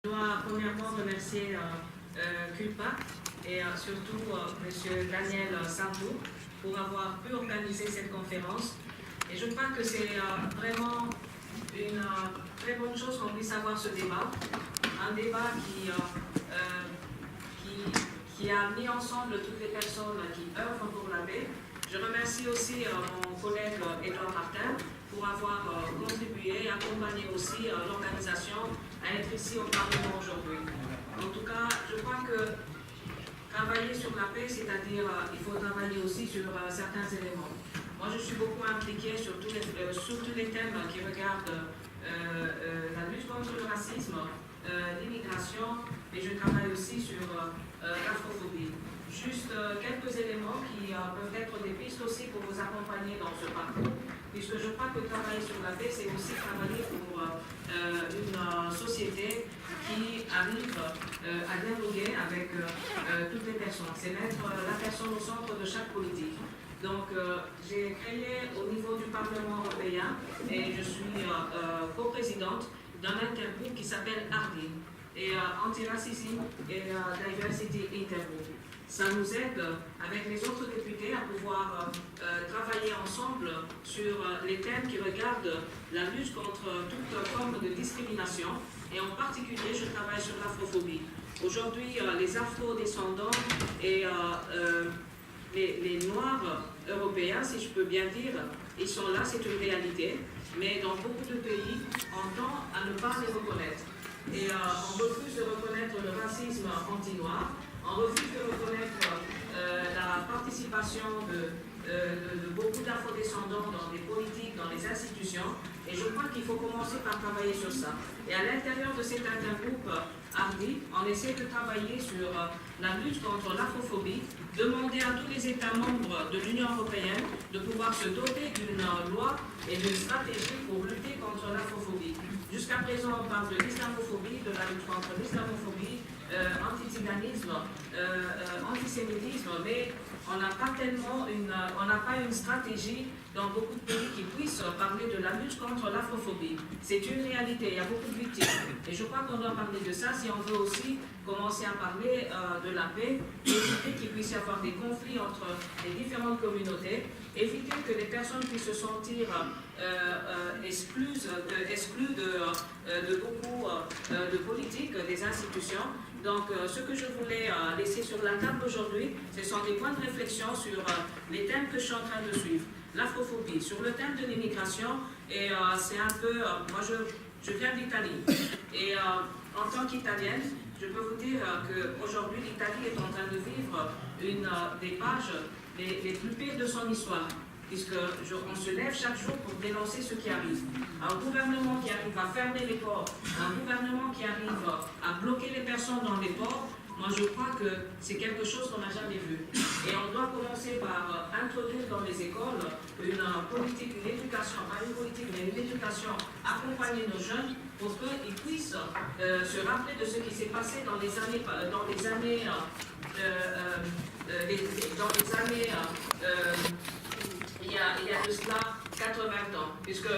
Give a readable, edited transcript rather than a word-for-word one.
Je dois premièrement remercier Culpa et surtout M. Daniel Santou pour avoir pu organiser cette conférence. Et je crois que c'est vraiment une très bonne chose qu'on puisse avoir ce débat. Un débat qui a mis ensemble toutes les personnes qui œuvrent pour la paix. Je remercie aussi mon collègue Edouard Martin pour avoir contribué et accompagné aussi l'organisation à être ici au Parlement aujourd'hui. En tout cas, je crois que travailler sur la paix, c'est-à-dire il faut travailler aussi sur certains éléments. Moi, je suis beaucoup impliquée sur tous les thèmes qui regardent la lutte contre le racisme, l'immigration, et je travaille aussi sur l'afrophobie. Juste quelques éléments qui peuvent être des pistes aussi pour vous accompagner dans ce parcours, puisque je crois que travailler sur la paix, c'est aussi travailler pour une société qui arrive à dialoguer avec toutes les personnes. C'est mettre la personne au centre de chaque politique. Donc, j'ai créé au niveau du Parlement européen et je suis coprésidente d'un intergroupe qui s'appelle ARDI, et Anti-Racism et Diversity Intergroup. Ça nous aide, avec les autres députés, à pouvoir travailler ensemble sur les thèmes qui regardent la lutte contre toute forme de discrimination. Et en particulier, je travaille sur l'afrophobie. Aujourd'hui, les afro-descendants et les Noirs européens, si je peux bien dire, ils sont là, c'est une réalité. Mais dans beaucoup de pays, on tend à ne pas les reconnaître. Et on refuse de reconnaître le racisme anti-noir. On refuse de reconnaître la participation de beaucoup d'afro-descendants dans des politiques, dans les institutions. Et je crois qu'il faut commencer par travailler sur ça. Et à l'intérieur de cet intergroupe ARDI, on essaie de travailler sur la lutte contre l'afrophobie, demander à tous les États membres de l'Union européenne de pouvoir se doter d'une loi et d'une stratégie pour lutter contre l'afrophobie. Jusqu'à présent, on parle de l'islamophobie, de la lutte contre l'islamophobie, antiziganisme, antisémitisme, mais on n'a pas une stratégie dans beaucoup de pays qui puisse parler de la lutte contre l'afrophobie. C'est une réalité, il y a beaucoup de victimes. Et je crois qu'on doit parler de ça si on veut aussi commencer à parler de la paix, éviter qu'il puisse y avoir des conflits entre les différentes communautés, éviter que les personnes puissent se sentir exclues de beaucoup de politiques, des institutions. Donc, ce que je voulais laisser sur la table aujourd'hui, ce sont des points de réflexion sur les thèmes que je suis en train de suivre. L'afrophobie, sur le thème de l'immigration, et c'est un peu... moi, je viens d'Italie, et en tant qu'Italienne, je peux vous dire qu'aujourd'hui, l'Italie est en train de vivre une des pages les plus pires de son histoire, puisqu'on se lève chaque jour pour dénoncer ce qui arrive. Un gouvernement qui arrive à fermer les ports, un gouvernement qui arrive à bloquer les personnes dans les ports, moi je crois que c'est quelque chose qu'on n'a jamais vu. Et on doit commencer par introduire dans les écoles une politique, une éducation, pas une politique, mais une éducation, accompagner nos jeunes pour qu'ils puissent se rappeler de ce qui s'est passé dans les années il y a de cela 80 ans, puisque